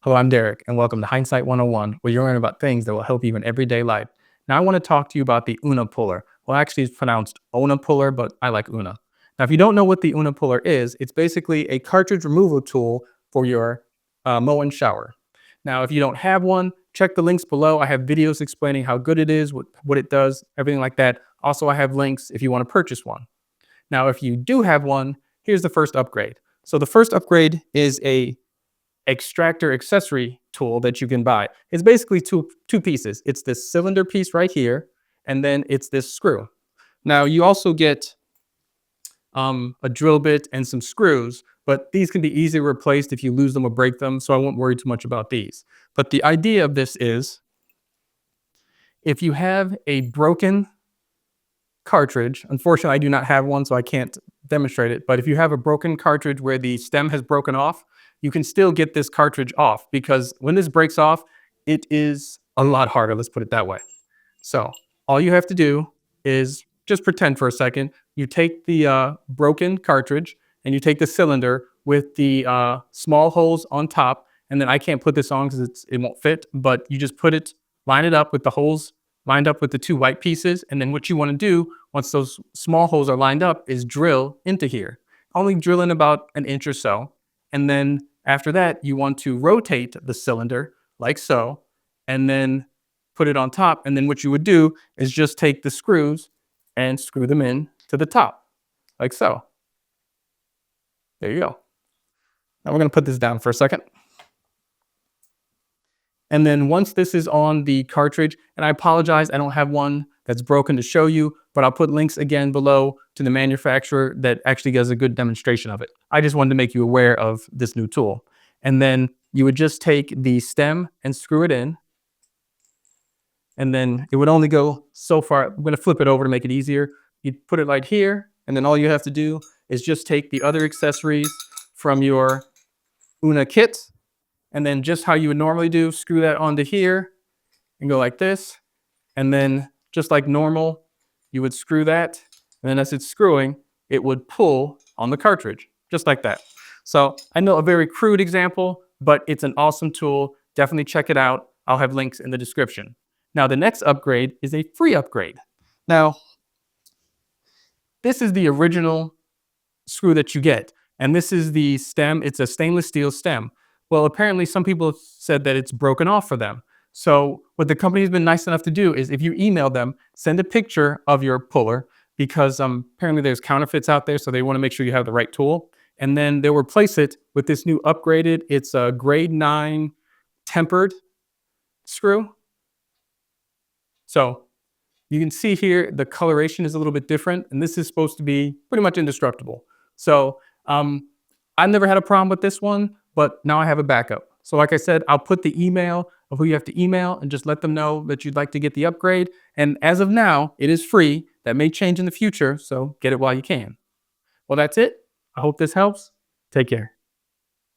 Hello, I'm Derek, and welcome to Hindsight 101, where you learn about things that will help you in everyday life. Now, I want to talk to you about the ONA Puller. Well, actually, it's pronounced ONA Puller, but I like ONA. Now, if you don't know what the ONA Puller is, it's basically a cartridge removal tool for your Moen shower. Now, if you don't have one, check the links below. I have videos explaining how good it is, what it does, everything like that. Also, I have links if you want to purchase one. Now, if you do have one, here's the first upgrade. So the first upgrade is a extractor accessory tool that you can buy. It's basically two pieces. It's this cylinder piece right here, and then it's this screw. Now you also get a drill bit and some screws, but these can be easily replaced if you lose them or break them, so I won't worry too much about these. But the idea of this is, if you have a broken cartridge, unfortunately I do not have one, so I can't demonstrate it, but if you have a broken cartridge where the stem has broken off, you can still get this cartridge off, because when this breaks off, it is a lot harder, let's put it that way. So all you have to do is just pretend for a second. You take the broken cartridge and you take the cylinder with the small holes on top, and then I can't put this on because it won't fit, but you just put it, line it up with the holes lined up with the two white pieces, and then what you want to do once those small holes are lined up is drill into here. Only drill in about an inch or so, and then after that you want to rotate the cylinder like so, and then put it on top, and then what you would do is just take the screws and screw them in to the top, like so. There you go. Now we're going to put this down for a second. And then once this is on the cartridge, and I apologize, I don't have one that's broken to show you, but I'll put links again below to the manufacturer that actually does a good demonstration of it. I just wanted to make you aware of this new tool. And then you would just take the stem and screw it in. And then it would only go so far. I'm going to flip it over to make it easier. You'd put it right here, and then all you have to do is just take the other accessories from your ONA kit, and then just how you would normally do, screw that onto here and go like this. And then just like normal, you would screw that. And then as it's screwing, it would pull on the cartridge, just like that. So I know a very crude example, but it's an awesome tool. Definitely check it out. I'll have links in the description. Now the next upgrade is a free upgrade. Now, this is the original screw that you get. And this is the stem. It's a stainless steel stem. Well, apparently some people have said that it's broken off for them. So what the company has been nice enough to do is, if you email them, send a picture of your puller, because apparently there's counterfeits out there, so they want to make sure you have the right tool. And then they'll replace it with this new upgraded, it's a grade 9 tempered screw. So you can see here the coloration is a little bit different, and this is supposed to be pretty much indestructible. So I've never had a problem with this one, but now I have a backup. So like I said, I'll put the email of who you have to email and just let them know that you'd like to get the upgrade. And as of now, it is free. That may change in the future, so get it while you can. Well, that's it. I hope this helps. Take care.